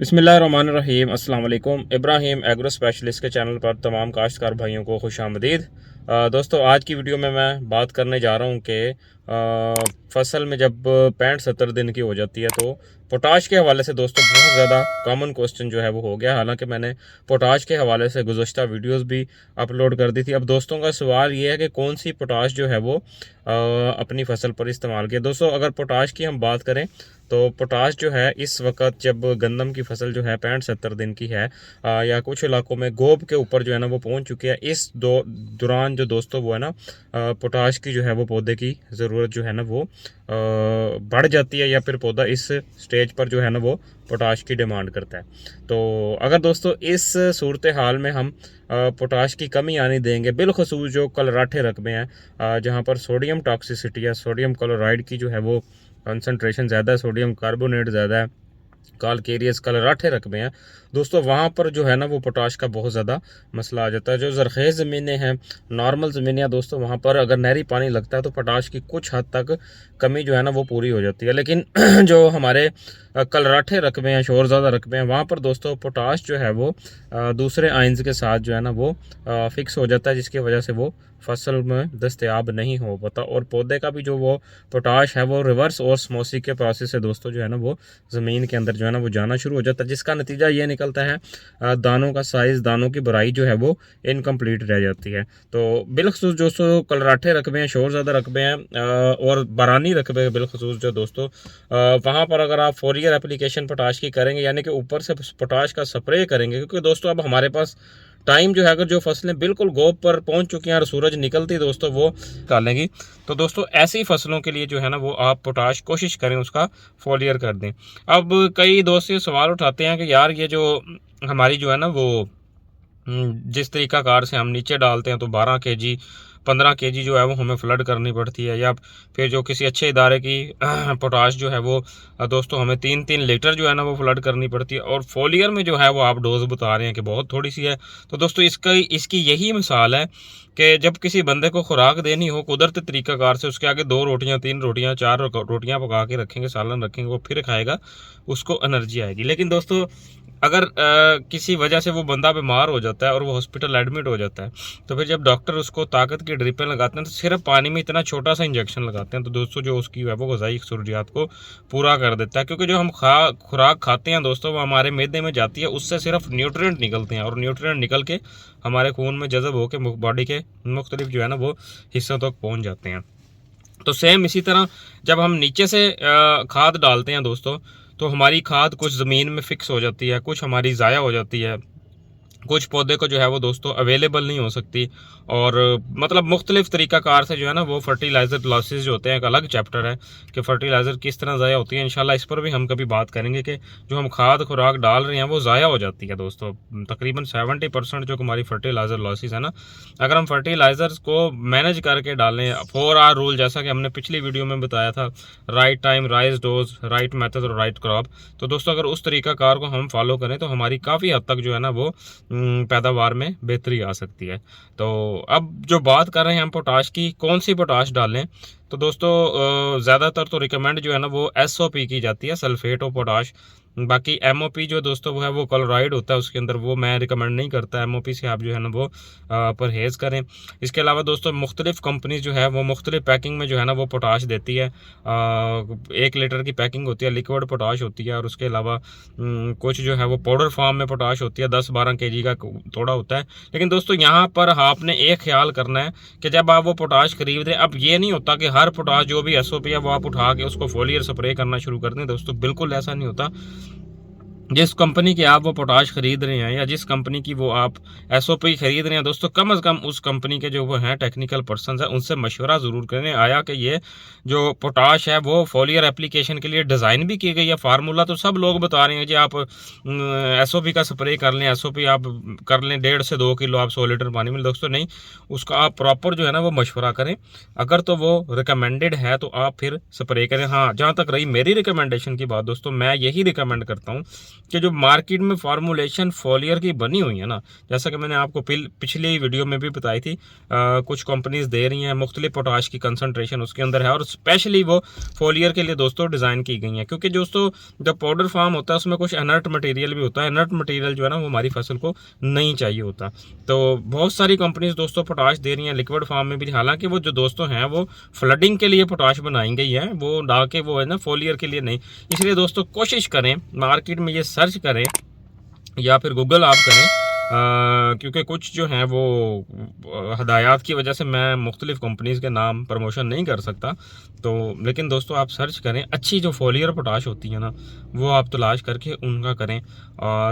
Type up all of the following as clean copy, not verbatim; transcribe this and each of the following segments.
बिस्मिल्लाहिर्रहमानिर्रहीम अस्सलाम वालेकुम। इब्राहिम एग्रो स्पेशलिस्ट के चैनल पर तमाम काश्तकार भाइयों को खुश आमदीद। दोस्तों, आज की वीडियो में मैं बात करने जा रहा हूँ कि फसल में जब 65-70 दिन की हो जाती है तो पोटाश के हवाले से दोस्तों बहुत ज़्यादा कॉमन क्वेश्चन जो है वो हो गया। हालांकि मैंने पोटाश के हवाले से गुज़श्ता वीडियोस भी अपलोड कर दी थी। अब दोस्तों का सवाल ये है कि कौन सी पोटाश जो है वो अपनी फसल पर इस्तेमाल किया। दोस्तों, अगर पोटाश की हम बात करें तो पोटाश जो है इस वक्त जब गंदम की फसल जो है 65-70 दिन की है या कुछ इलाकों में गोब के ऊपर जो है ना वो पहुंच चुकी है, इस दौरान जो दोस्तों वो है ना पोटाश की जो है वो पौधे की ज़रूरत जो है ना वो बढ़ जाती है, या फिर पौधा इस स्टेज पर जो है ना वो पोटाश की डिमांड करता है। तो अगर दोस्तों इस सूरत हाल में हम पोटाश की कमी आने देंगे, बिलखसूस जो कलराठे रकबे हैं जहाँ पर सोडियम टॉक्सिसिटी या सोडियम क्लोराइड की जो है वो कंसंट्रेशन ज़्यादा है, सोडियम कार्बोनेट ज़्यादा है, कालकेरियस कलराठे रकबे हैं दोस्तों, वहाँ पर जो है ना वो पोटाश का बहुत ज़्यादा मसला आ जाता है। जो ज़रख़ेज़ ज़मीनें हैं, नॉर्मल ज़मीनें दोस्तों, वहाँ पर अगर नहरी पानी लगता है तो पोटाश की कुछ हद तक कमी जो है ना वो पूरी हो जाती है। लेकिन जो हमारे कलराठे रकबे हैं, शोर ज़्यादा रकबे हैं, वहाँ पर दोस्तों पोटाश जो है वो दूसरे आइंस के साथ जो है ना वो फिक्स हो जाता है, जिसकी वजह से वो फसल में दस्तयाब नहीं हो पाता, और पौधे का भी जो वो पोटाश है वो रिवर्स ऑस्मोसिस के प्रोसेस से दोस्तों जो है ना वो ज़मीन के अंदर जो है ना वो जाना शुरू हो जाता है, जिसका नतीजा ये निकलता है दानों का साइज़, दानों की भराई जो है वो इनकम्प्लीट रह जाती है। तो बिलखसूस दोस्तों कलराठे रकबे हैं, शोर ज़्यादा रकबे हैं और बारानी रकबे बिलखसूस जो दोस्तों वहाँ पर अगर आप फोरियर एप्लीकेशन पोटाश की करेंगे, यानी कि ऊपर से पोटाश का स्प्रे करेंगे, क्योंकि दोस्तों अब हमारे पास टाइम जो है, अगर जो फसलें बिल्कुल गोब पर पहुंच चुकी हैं और सूरज निकलती दोस्तों वो डालेंगी, तो दोस्तों ऐसी फसलों के लिए जो है ना वो आप पोटाश कोशिश करें उसका फोलियर कर दें। अब कई दोस्त ये सवाल उठाते हैं कि यार ये जो हमारी जो है ना वो जिस तरीक़ाकार से हम नीचे डालते हैं तो 12 kg 15 kg जो है वो हमें फ्लड करनी पड़ती है, या फिर जो किसी अच्छे इदारे की पोटाश जो है वो दोस्तों हमें 3-3 लीटर जो है ना वो फ्लड करनी पड़ती है, और फोलियर में जो है वो आप डोज बता रहे हैं कि बहुत थोड़ी सी है। तो दोस्तों इसकी यही मिसाल है कि जब किसी बंदे को खुराक देनी हो कुदरती तरीक़ाकार से, उसके आगे 2 रोटियां 3 रोटियां 4 रोटियां पका के रखेंगे, सालन रखेंगे, वो फिर खाएगा, उसको एनर्जी आएगी। लेकिन दोस्तों अगर किसी वजह से वो बंदा बीमार हो जाता है और वो हॉस्पिटल एडमिट हो जाता है, तो फिर जब डॉक्टर उसको ताकत की ड्रिपें लगाते हैं तो सिर्फ पानी में इतना छोटा सा इंजेक्शन लगाते हैं, तो दोस्तों जो उसकी है वो ग़िज़ाई ज़रूरियात को पूरा कर देता है। क्योंकि जो हम खुराक खाते हैं दोस्तों वो हमारे मैदे में जाती है, उससे सिर्फ न्यूट्रिएंट निकलते हैं, और न्यूट्रिएंट निकल के हमारे खून में जज़ब होकर बॉडी के मुख्तलिफ जो है ना वो हिस्सों तक पहुँच जाते हैं। तो सेम इसी तरह जब हम नीचे से खाद डालते हैं दोस्तों, तो हमारी खाद कुछ ज़मीन में फ़िक्स हो जाती है, कुछ हमारी ज़ाया हो जाती है, कुछ पौधे को जो है वो दोस्तों अवेलेबल नहीं हो सकती, और मतलब मुख्तलिफ तरीक़ाकार से जो है ना वो फर्टिलाइज़र लॉसेस जो होते हैं, एक अलग चैप्टर है कि फर्टिलाइज़र किस तरह ज़ाया होती है। इंशाल्लाह इस पर भी हम कभी बात करेंगे कि जो हम खाद खुराक डाल रहे हैं वो ज़ाया हो जाती है दोस्तों। तकरीबन 70% जो हमारी फर्टिलाइज़र लॉसेस है ना, अगर हम फर्टिलाइज़र्स को मैनेज करके डालें 4R रूल, जैसा कि हमने पिछली वीडियो में बताया था, right time, right dose, right method और राइट क्रॉप, तो दोस्तों अगर उस तरीक़ाकार को हम फॉलो करें तो हमारी काफ़ी हद तक जो है ना वो पैदावार में बेहतरी आ सकती है। तो अब जो बात कर रहे हैं हम पोटाश की, कौन सी पोटाश डालें, तो दोस्तों ज़्यादातर तो रिकमेंड जो है ना वो SOP की जाती है, सल्फेट ऑफ पोटाश। बाकी MOP जो दोस्तों वो है वो क्लोराइड होता है उसके अंदर, वो मैं रिकमेंड नहीं करता। MOP से आप जो है ना वो परहेज़ करें। इसके अलावा दोस्तों मुख्तलिफ़ कंपनी जो है वो मुख्तलिफ पैकिंग में जो है ना वो पोटाश देती है। 1 लीटर की पैकिंग होती है, लिक्विड पोटाश होती है, और उसके अलावा कुछ जो है वो पाउडर फॉर्म में पोटाश होती है, 10-12 kg का थोड़ा होता है। लेकिन दोस्तों यहाँ पर आपने एक ख्याल करना है कि जब आप वो पोटाश खरीद रहे हैं, अब ये नहीं होता कि हर पोटाश जो भी SOP है वो आप उठा के उसको फोलियर स्प्रे करना शुरू कर दें दोस्तों, बिल्कुल ऐसा नहीं होता। जिस कंपनी के आप वो पोटाश खरीद रहे हैं या जिस कंपनी की वो आप SOP खरीद रहे हैं दोस्तों, कम से कम उस कंपनी के जो वो हैं टेक्निकल पर्सन हैं उनसे मशवरा ज़रूर करें। आया कि ये जो पोटाश है वो फोलियर एप्लीकेशन के लिए डिज़ाइन भी की गई है। फार्मूला तो सब लोग बता रहे हैं जी, आप SOP का स्प्रे कर लें, SOP आप कर लें 1.5 से 2 किलो आप 100 लीटर पानी में, दोस्तों नहीं, उसका आप प्रॉपर जो है ना वो मशवरा करें। अगर तो वो रिकमेंडेड है तो आप फिर स्प्रे करें। हाँ, जहाँ तक रही मेरी रिकमेंडेशन की बात दोस्तों, मैं यही रिकमेंड करता हूँ कि जो मार्केट में फार्मूलेशन फोलियर की बनी हुई है ना, जैसा कि मैंने आपको पिछली वीडियो में भी बताई थी, कुछ कंपनीज दे रही हैं मुख्तलिफ पोटाश की कंसनट्रेशन उसके अंदर है, और स्पेशली वो फोलियर के लिए दोस्तों डिज़ाइन की गई हैं। क्योंकि दोस्तों जब पाउडर फार्म होता है उसमें कुछ इनर्ट मटेरियल भी होता है, इनर्ट मटेरियल जो है ना वो हमारी फसल को नहीं चाहिए होता। तो बहुत सारी कंपनीज दोस्तों पोटाश दे रही हैं लिक्विड फॉर्म में भी, हालांकि वो जो दोस्तों हैं वो फ्लडिंग के लिए पोटाश बनाई गई है, वो ना कि वो है ना फोलियर के लिए नहीं। इसलिए दोस्तों कोशिश करें, मार्केट में ये सर्च करें या फिर गूगल आप करें, क्योंकि कुछ जो हैं वो हदायत की वजह से मैं मुख्तलिफ़ कंपनीज़ के नाम प्रमोशन नहीं कर सकता। तो लेकिन दोस्तों आप सर्च करें, अच्छी जो फोलियर पोटाश होती है ना वो आप तलाश करके उनका करें,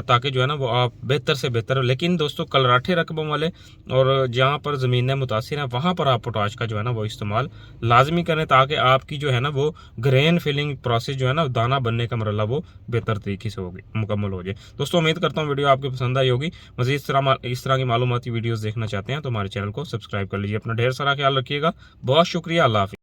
ताकि जो है ना वो आप बेहतर से बेहतर, लेकिन दोस्तों कलराठे रकबों वाले और जहाँ पर ज़मीनें मुतासिर हैं वहाँ पर आप पोटाश का जो है ना वो इस्तेमाल लाजमी करें, ताकि आपकी जो है ना वो ग्रेन फिलिंग प्रोसेस जो है ना दाना बनने का मरला वो बेहतर तरीके से होगी, मुकम्मल हो जाए। दोस्तों उम्मीद करता हूँ वीडियो आपको पसंद आई होगी। मज़ीद इस तरह की मालूमाती वीडियोस देखना चाहते हैं तो हमारे चैनल को सब्सक्राइब कर लीजिए। अपना ढेर सारा ख्याल रखिएगा। बहुत शुक्रिया। अल्लाह हाफ़िज़।